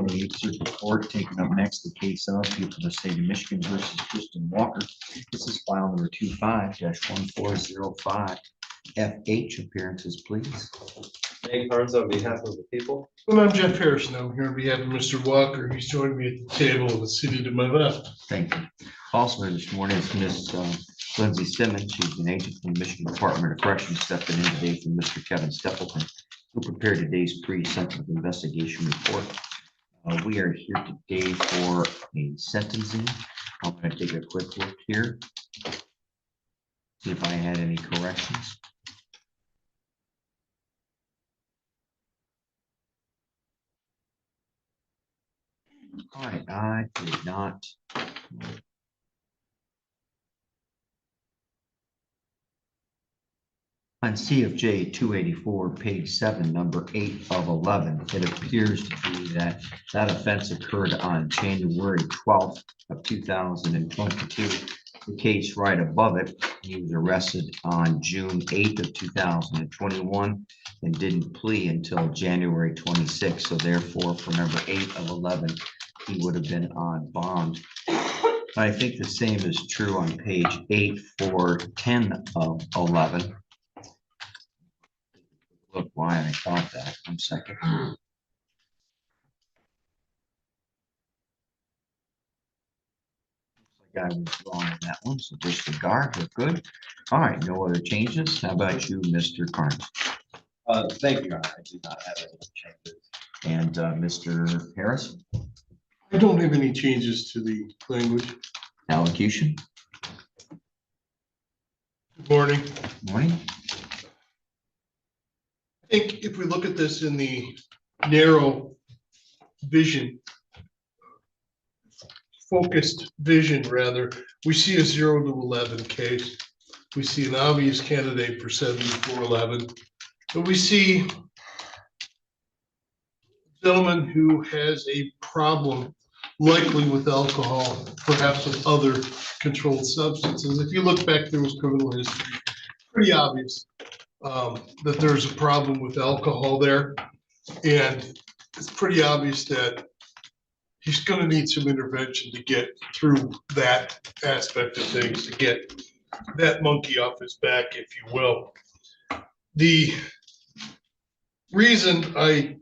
from the 8th Circuit Court, taking up next the case of People of the State of Michigan versus Kristen Walker. This is file number 25-1405. FH, appearances, please. Nate Carnes on behalf of the people. And I'm Jeff Harrison. I'm here on behalf of Mr. Walker. He's joined me at the table and seated to my left. Thank you. Also here this morning is Ms. Lindsay Simmons. She's an agent from the Michigan Department of Corrections, stepping in today from Mr. Kevin Stapleton, who prepared today's pre-sentence investigation report. We are here today for a sentencing. I'm going to take a quick look here, see if I had any corrections. All right, I did not. On CFJ 284, page 7, number 8 of 11, it appears to be that that offense occurred on January 12th of 2022. The case right above it, he was arrested on June 8th of 2021 and didn't plea until January 26th. So therefore, for number 8 of 11, he would have been on bond. I think the same is true on page 8 for 10 of 11. Look why I thought that. 1 second. I was wrong on that one, so disregard. We're good. All right, no other changes. How about you, Mr. Carnes? Thank you, Your Honor. I do not have any changes. And Mr. Harris? I don't have any changes to the language. Allocution? Good morning. Morning. I think if we look at this in the narrow vision, focused vision rather, we see a 0 to 11 case. We see an obvious candidate for 7411, but we see a gentleman who has a problem, likely with alcohol, perhaps with other controlled substances. If you look back through his criminal history, pretty obvious that there's a problem with alcohol there, and it's pretty obvious that he's going to need some intervention to get through that aspect of things, to get that monkey off his back, if you will. The reason I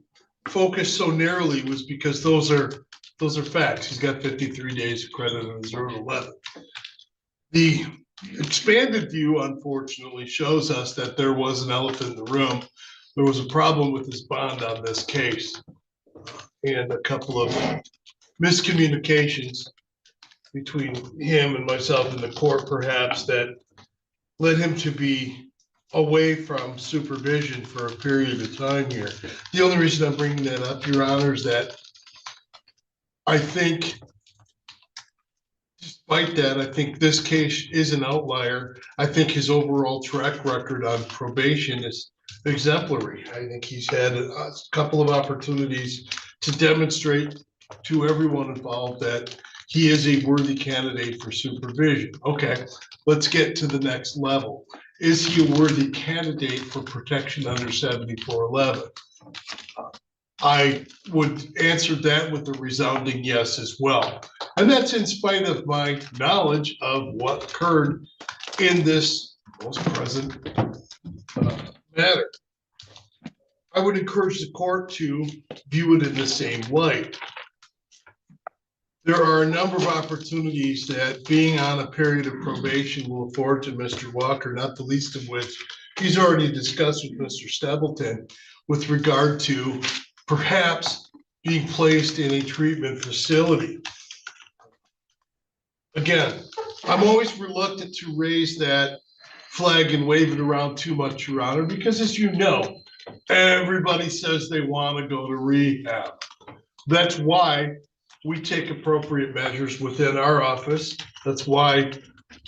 focused so narrowly was because those are facts. He's got 53 days of credit on 0 to 11. The expanded view, unfortunately, shows us that there was an elephant in the room. There was a problem with his bond on this case, and a couple of miscommunications between him and myself in the court, perhaps, that led him to be away from supervision for a period of time here. The only reason I'm bringing that up, Your Honor, is that I think, despite that, I think this case is an outlier. I think his overall track record on probation is exemplary. I think he's had a couple of opportunities to demonstrate to everyone involved that he is a worthy candidate for supervision. Okay, let's get to the next level. Is he a worthy candidate for protection under 7411? I would answer that with a resounding yes as well. And that's in spite of my knowledge of what occurred in this most present matter. I would encourage the court to view it in the same light. There are a number of opportunities that being on a period of probation will afford to Mr. Walker, not the least of which he's already discussed with Mr. Stapleton with regard to perhaps being placed in a treatment facility. Again, I'm always reluctant to raise that flag and wave it around too much, Your Honor, because as you know, everybody says they want to go to rehab. That's why we take appropriate measures within our office. That's why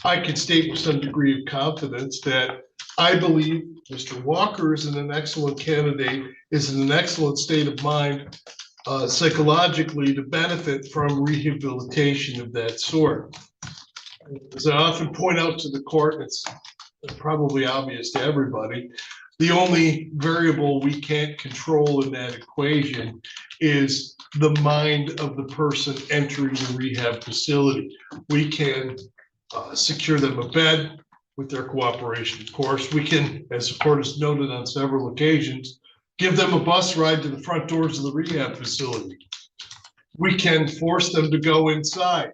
I can state with some degree of confidence that I believe Mr. Walker is an excellent candidate, is in an excellent state of mind psychologically to benefit from rehabilitation of that sort. As I often point out to the court, it's probably obvious to everybody, the only variable we can't control in that equation is the mind of the person entering the rehab facility. We can secure them a bed with their cooperation. Of course, we can, as the court has noted on several occasions, give them a bus ride to the front doors of the rehab facility. We can force them to go inside.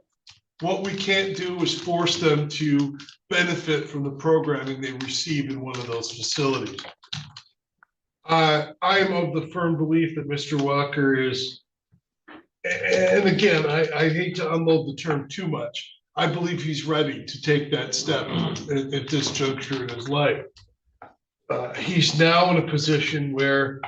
What we can't do is force them to benefit from the programming they receive in one of those facilities. I am of the firm belief that Mr. Walker is, and again, I hate to unload the term too much. I believe he's ready to take that step at this juncture in his life. He's now in a position where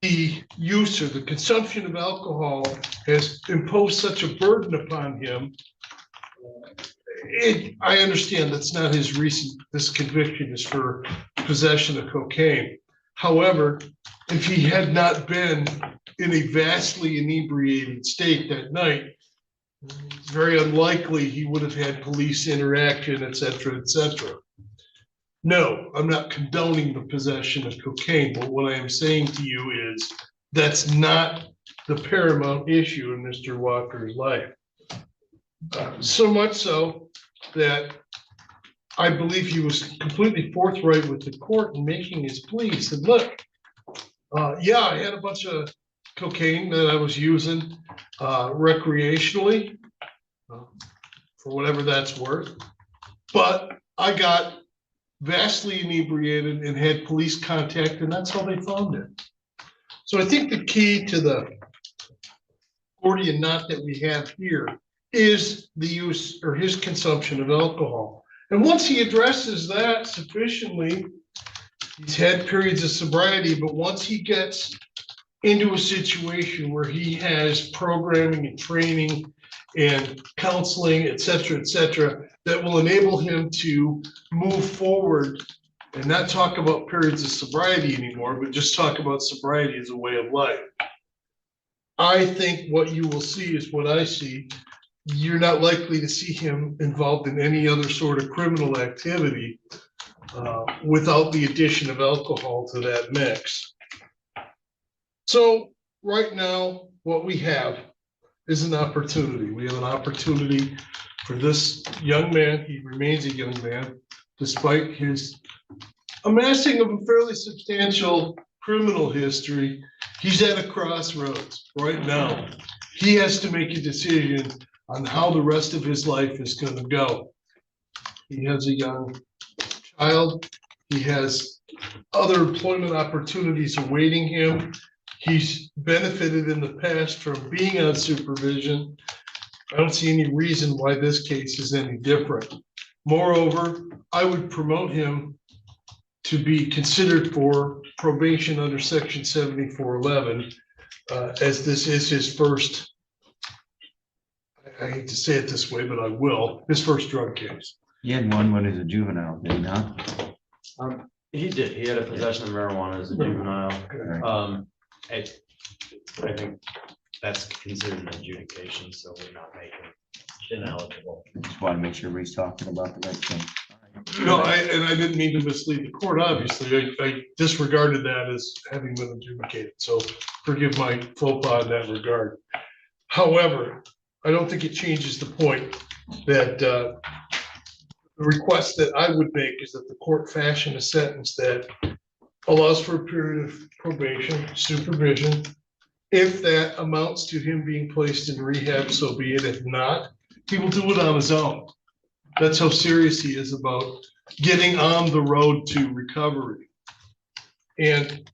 the use or the consumption of alcohol has imposed such a burden upon him. I understand that's not his this conviction is for possession of cocaine. However, if he had not been in a vastly inebriated state that night, it's very unlikely he would have had police interaction, et cetera, et cetera. No, I'm not condoning the possession of cocaine, but what I am saying to you is that's not the paramount issue in Mr. Walker's life. So much so that I believe he was completely forthright with the court in making his plea. He said, look, yeah, I had a bunch of cocaine that I was using recreationally, for whatever that's worth, but I got vastly inebriated and had police contact, and that's how they found it. So I think the key to the Gordian knot that we have here is the use or his consumption of alcohol. And once he addresses that sufficiently, he's had periods of sobriety, but once he gets into a situation where he has programming and training and counseling, et cetera, that will enable him to move forward and not talk about periods of sobriety anymore, but just talk about sobriety as a way of life. I think what you will see is what I see. You're not likely to see him involved in any other sort of criminal activity without the addition of alcohol to that mix. So right now, what we have is an opportunity. We have an opportunity for this young man. He remains a young man, despite his amassing of a fairly substantial criminal history. He's at a crossroads right now. He has to make a decision on how the rest of his life is going to go. He has a young child. He has other employment opportunities awaiting him. He's benefited in the past from being on supervision. I don't see any reason why this case is any different. Moreover, I would promote him to be considered for probation under Section 7411, as this is his first, I hate to say it this way, but I will, his first drug case. He had one when he was a juvenile, did he not? He did. He had a possession of marijuana as a juvenile. I think that's considered an adjudication, so we're not making ineligible. Just want to make sure he's talking about the right thing. No, and I didn't mean to mislead the court, obviously. I disregarded that as having been adjudicated, so forgive my faux pas in that regard. However, I don't think it changes the point that the request that I would make is that the court fashion a sentence that allows for a period of probation, supervision. If that amounts to him being placed in rehab, so be it. If not, he will do it on his own. That's how serious he is about getting on the road to recovery. And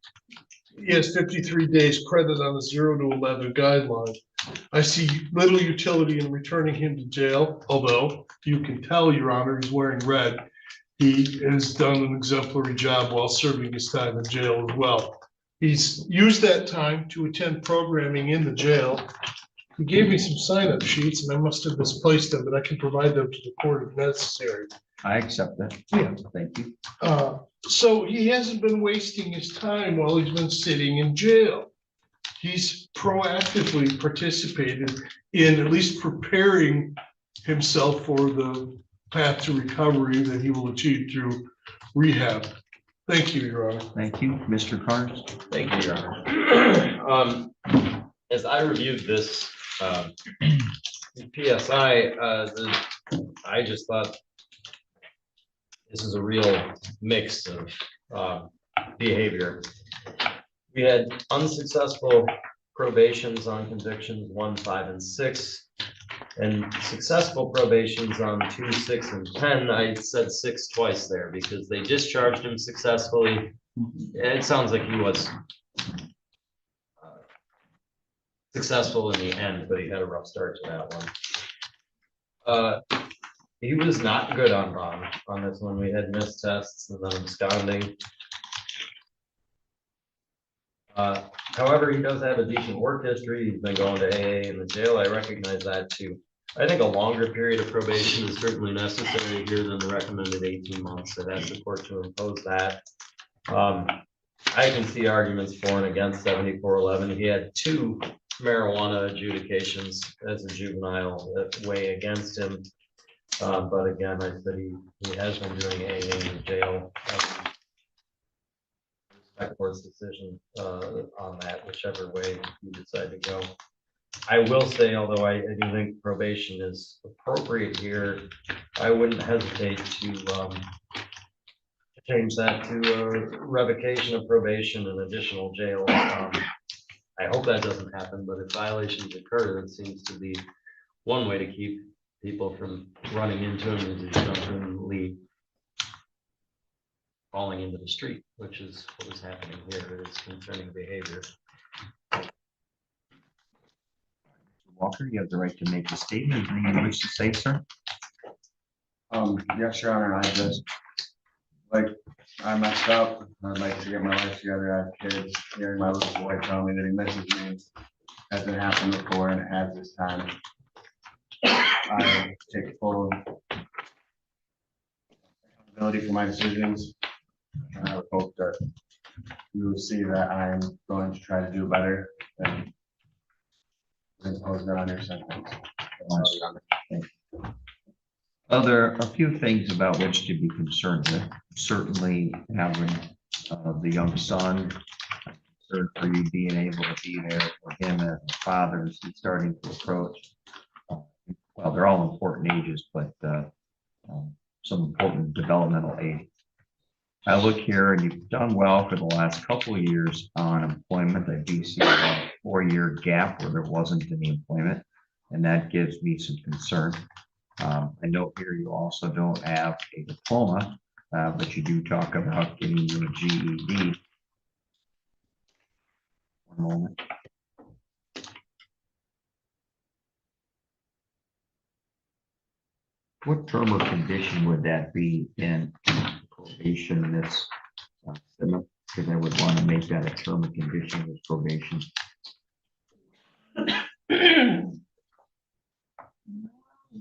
he has 53 days credit on the 0 to 11 guideline. I see little utility in returning him to jail, although you can tell, Your Honor, he's wearing red. He has done an exemplary job while serving his time in jail as well. He's used that time to attend programming in the jail. He gave me some sign-up sheets, and I must have misplaced them, but I can provide them to the court if necessary. I accept that. Yeah. Thank you. So he hasn't been wasting his time while he's been sitting in jail. He's proactively participated in at least preparing himself for the path to recovery that he will achieve through rehab. Thank you, Your Honor. Thank you, Mr. Carnes. Thank you, Your Honor. As I reviewed this PSI, I just thought this is a real mix of behavior. We had unsuccessful probations on convictions 1, 5, and 6, and successful probations on 2, 6, and 10. I said 6 twice there because they discharged him successfully. It sounds like he was successful in the end, but he had a rough start to that one. He was not good on bond on this one. We had missed tests and then absconding. However, he does have a decent work history. He's been going to AA in the jail. I recognize that too. I think a longer period of probation is certainly necessary here than the recommended 18 months. I'd ask the court to impose that. I can see arguments for and against 7411. He had 2 marijuana adjudications as a juvenile that weigh against him. But again, I said he has been doing AA in the jail. Respect court's decision on that, whichever way you decide to go. I will say, although I do think probation is appropriate here, I wouldn't hesitate to change that to a revocation of probation and additional jail. I hope that doesn't happen, but if violations occur, that seems to be one way to keep people from running into him as he's drunkenly falling into the street, which is what is happening here. It is concerning behavior. Walker, you have the right to make a statement. Anything you wish to say, sir? Yes, Your Honor, I messed up. I'd like to get my life together. I have kids. Hearing my little boy tell me that he misses me hasn't happened before, and it has this time. I take full accountability for my decisions. And I would hope that you will see that I'm going to try to do better and impose that on your sentence. Well, there are a few things about which to be concerned with. Certainly having the young son, concerned for you being able to be there for him as a father as he's starting to approach. Well, they're all important ages, but some important developmental age. I look here and you've done well for the last couple of years on employment. I do see a 4-year gap where there wasn't any employment, and that gives me some concern. I know here you also don't have a diploma, but you do talk about getting you a GED. One moment. What term or condition would that be in probation that's similar? Because I would want to make that a term or condition with probation.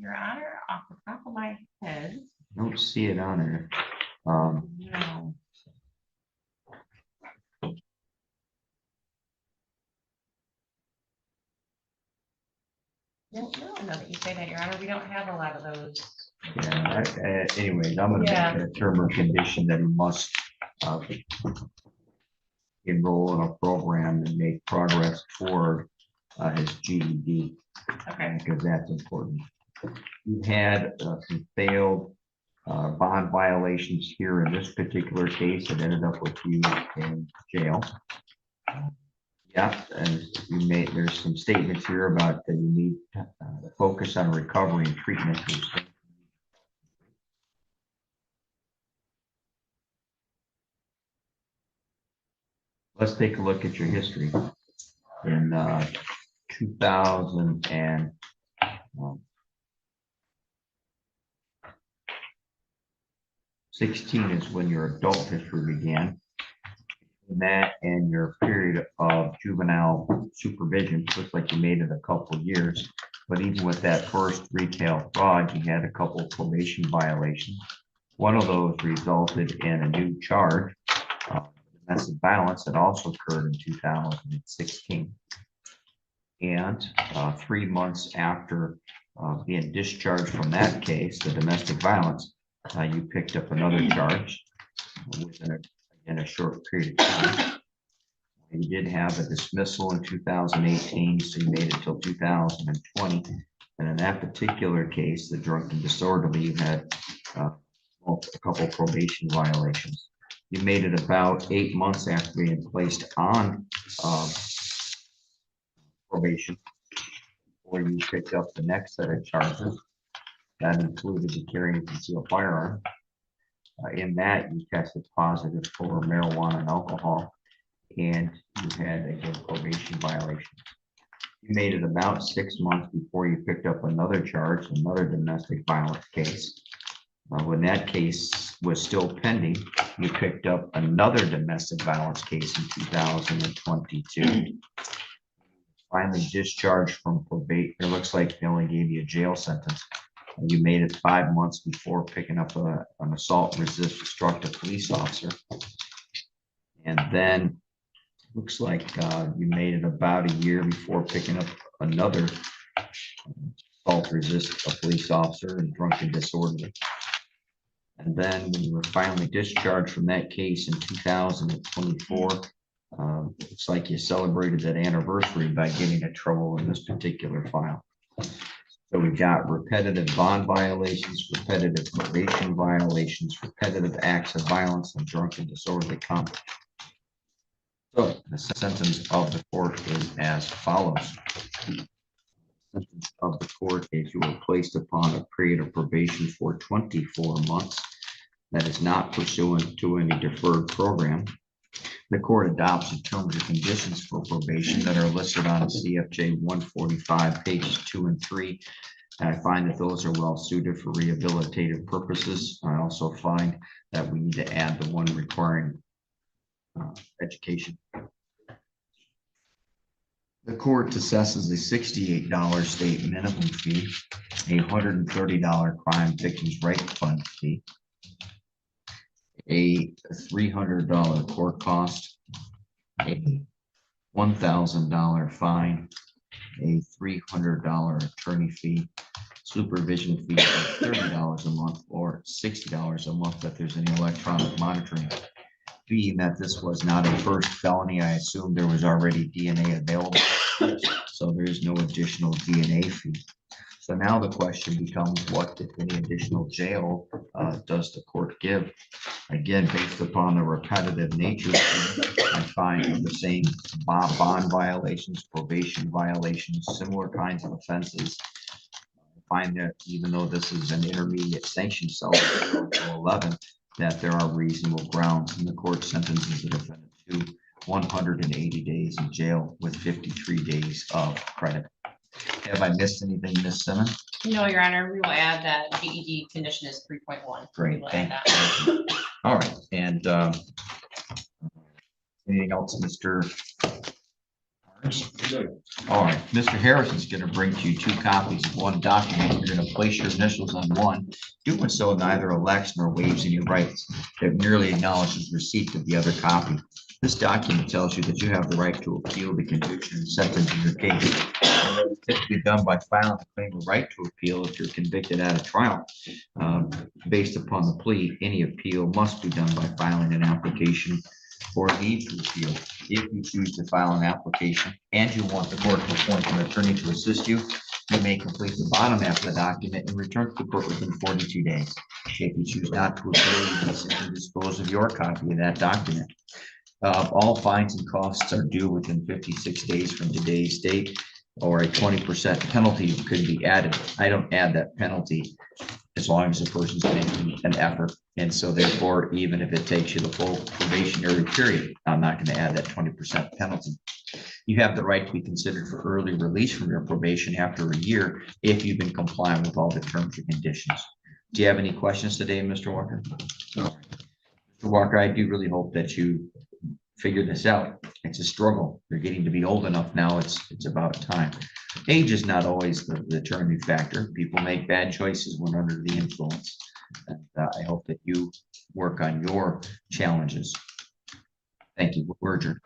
Your Honor, off the top of my head. I don't see it on there. No. No, now that you say that, Your Honor, we don't have a lot of those. Yeah, anyways, I'm gonna Yeah. make it a term or condition that he must enroll in a program and make progress toward his GED. Okay. Because that's important. You had some failed bond violations here in this particular case that ended up with you in jail. Yeah, and there's some statements here about that you need to focus on recovery and treatment. Let's take a look at your history. In 2016 is when your adult history began. And that and your period of juvenile supervision, looks like you made it a couple of years. But even with that first retail fraud, you had a couple of probation violations. One of those resulted in a new charge, domestic violence, that also occurred in 2016. And 3 months after being discharged from that case, the domestic violence, you picked up another charge within a short period of time. You did have a dismissal in 2018, so you made it till 2020. And in that particular case, the drunk and disorderly, you had a couple probation violations. You made it about 8 months after being placed on probation, or you picked up the next set of charges. That included the carrying and concealed firearm. In that, you tested positive for marijuana and alcohol, and you had a probation violation. You made it about 6 months before you picked up another charge, another domestic violence case. When that case was still pending, you picked up another domestic violence case in 2022. Finally discharged from probation. It looks like they only gave you a jail sentence. You made it 5 months before picking up an assault resist obstruct a police officer. And then looks like you made it about a year before picking up another assault resist a police officer and drunk and disorderly. And then when you were finally discharged from that case in 2024, looks like you celebrated that anniversary by getting in trouble in this particular file. So we've got repetitive bond violations, repetitive probation violations, repetitive acts of violence, and drunk and disorderly conduct. So the sentence of the court is as follows. The sentence of the court is you were placed upon a period of probation for 24 months. That is not pursuant to any deferred program. The court adopts the terms and conditions for probation that are listed on CFJ 145, pages 2 and 3. And I find that those are well suited for rehabilitative purposes. I also find that we need to add the one requiring education. The court assesses a $68 state minimum fee, a $130 crime victims' right fund fee, a $300 court cost, a $1,000 fine, a $300 attorney fee, supervision fee of $30 a month or $60 a month if there's any electronic monitoring. Being that this was not a first felony, I assume there was already DNA available, so there is no additional DNA fee. So now the question becomes, what, if any, additional jail does the court give? Again, based upon the repetitive nature, I find the same bond violations, probation violations, similar kinds of offenses. I find that even though this is an intermediate sanction cell, 0 to 11, that there are reasonable grounds, and the court sentences the defendant to 180 days in jail with 53 days of credit. Have I missed anything, Ms. Simmons? No, Your Honor, we will add that GED condition is 3.1. Great, We will add thank that. you. All right, and anything else, Mr. All right, Mr. Harrison's going to bring to you 2 copies of one document. You're going to place your initials on one. Doing so neither elects nor waives any rights. It merely acknowledges receipt of the other copy. This document tells you that you have the right to appeal the conviction and sentence in your case. It's typically done by filing a claim of right to appeal if you're convicted at a trial. Based upon the plea, any appeal must be done by filing an application for leave to appeal. If you choose to file an application and you want the court to appoint an attorney to assist you, you may complete the bottom half of the document and return to the court within 42 days. If you choose not to appeal, you can simply dispose of your copy of that document. All fines and costs are due within 56 days from today's date, or a 20% penalty could be added. I don't add that penalty as long as the person's making an effort. And so therefore, even if it takes you the full probationary period, I'm not going to add that 20% penalty. You have the right to be considered for early release from your probation after a year if you've been complying with all the terms and conditions. Do you have any questions today, Mr. Walker? No. Mr. Walker, I do really hope that you figure this out. It's a struggle. You're getting to be old enough now. It's about time. Age is not always the determining factor. People make bad choices when under the influence. And I hope that you work on your challenges. Thank you. We're adjourned.